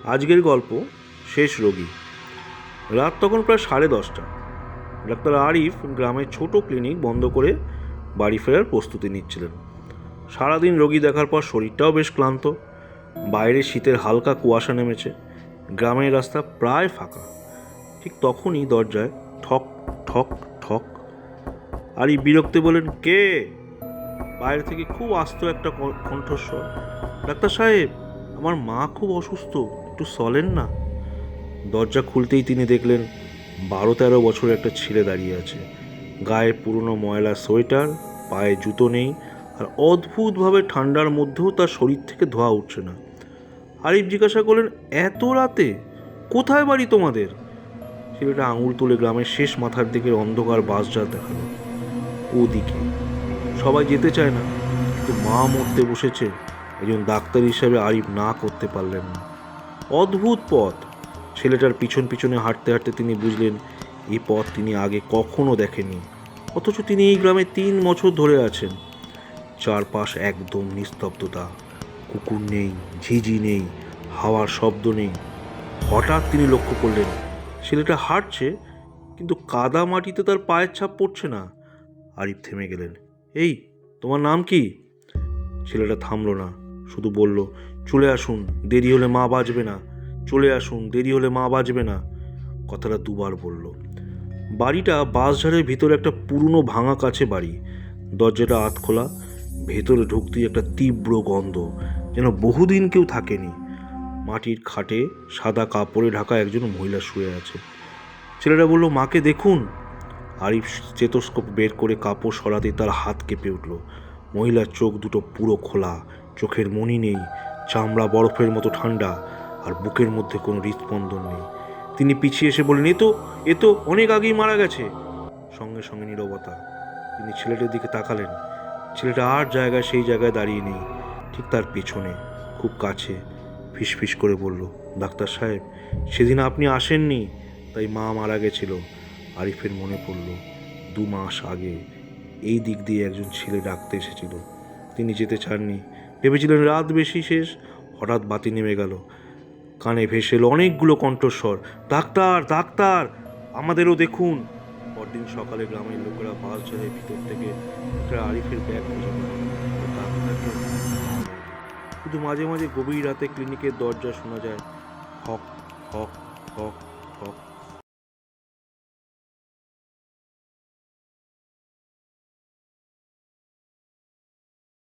আজকের গল্প শেষ রোগী। রাত তখন প্রায় 10:30। ডাক্তার আরিফ গ্রামের ছোট ক্লিনিক বন্ধ করে বাড়ি ফেরার প্রস্তুতি নিচ্ছিলেন। সারাদিন রোগী দেখার পর শরীরটাও বেশ ক্লান্ত। বাইরে শীতের হালকা কুয়াশা নেমেছে, গ্রামের রাস্তা প্রায় ফাঁকা। ঠিক তখনই দরজায় ঠক ঠক ঠক। আরিফ বিরক্তে বলেন, কে? বাইরে থেকে খুব আস্ত একটা কণ্ঠস্বর, ডাক্তার সাহেব, আমার মা খুব অসুস্থ, একটু চলেন না। দরজা খুলতেই তিনি দেখলেন 12-13 বছরের একটা ছেলে দাঁড়িয়ে আছে। গায়ে পুরনো ময়লা সোয়েটার, পায়ে জুতো নেই, আর অদ্ভুতভাবে ঠান্ডার মধ্যেও তার শরীর থেকে ধোঁয়া উঠছে না। আরিফ জিজ্ঞাসা করলেন, এত রাতে? কোথায় বাড়ি তোমাদের? ছেলেটা আঙুল তুলে গ্রামের শেষ মাথার দিকে অন্ধকার বাসঝাড় দেখালো। ওদিকে সবাই যেতে চায় না, কিন্তু মা মরতে বসেছে। একজন ডাক্তার হিসাবে আরিফ না করতে পারলেন না। অদ্ভুত পথ। ছেলেটার পিছন পিছনে হাঁটতে হাঁটতে তিনি বুঝলেন এই পথ তিনি আগে কখনো দেখেননি। অথচ তিনি এই গ্রামে 3 বছর ধরে আছেন। চারপাশ একদম নিস্তব্ধতা, কুকুর নেই, ঝিঝি নেই, হাওয়ার শব্দ নেই। হঠাৎ তিনি লক্ষ্য করলেন ছেলেটা হাঁটছে, কিন্তু কাদা মাটিতে তার পায়ের ছাপ পড়ছে না। আরিফ থেমে গেলেন। এই, তোমার নাম কি? ছেলেটা থামলো না, শুধু বলল, চলে আসুন, দেরি হলে মা বাঁচবে না। চলে আসুন, দেরি হলে মা বাঁচবে না। কথাটা দুবার বলল। বাড়িটা বাঁশঝাড়ের ভিতরে একটা পুরনো ভাঙা কাছে বাড়ি। দরজাটা আধখোলা। ভেতরে ঢুকতেই একটা তীব্র গন্ধ, যেন বহুদিন কেউ থাকেনি। মাটির খাটে সাদা কাপড়ে ঢাকা একজন মহিলা শুয়ে আছে। ছেলেটা বলল, মাকে দেখুন। আরিফ স্টেথোস্কোপ বের করে কাপড় সরাতে তার হাত কেঁপে উঠল। মহিলার চোখ দুটো পুরো খোলা, চোখের মণি নেই, চামড়া বরফের মতো ঠান্ডা, আর বুকের মধ্যে কোনো হৃদস্পন্দন নেই। তিনি পিছিয়ে এসে বললেন, এ তো অনেক আগেই মারা গেছে। সঙ্গে সঙ্গে নীরবতা। তিনি ছেলেটার দিকে তাকালেন। ছেলেটা আর সেই জায়গায় দাঁড়িয়ে নেই, ঠিক তার পেছনে, খুব কাছে। ফিসফিস করে বলল, ডাক্তার সাহেব, সেদিন আপনি আসেননি, তাই মা মারা গেছিল। আরিফের মনে পড়ল 2 মাস আগে এই দিক দিয়ে একজন ছেলে ডাকতে এসেছিল। তিনি যেতে চাননি, ভেবেছিলেন রাত বেশি শেষ। হঠাৎ বাতি নেমে গেল। কানে ভেসে এলো অনেকগুলো কণ্ঠস্বর, ডাক্তার, ডাক্তার, আমাদেরও দেখুন। পরদিন সকালে গ্রামের লোকেরা বাসঝাড়ের ভিতর থেকে একটা আরিফের ব্যাগ খুঁজে পেল। ডাক্তারকে শুধু মাঝে মাঝে গভীর রাতে ক্লিনিকের দরজা শোনা যায়, হক হক হক।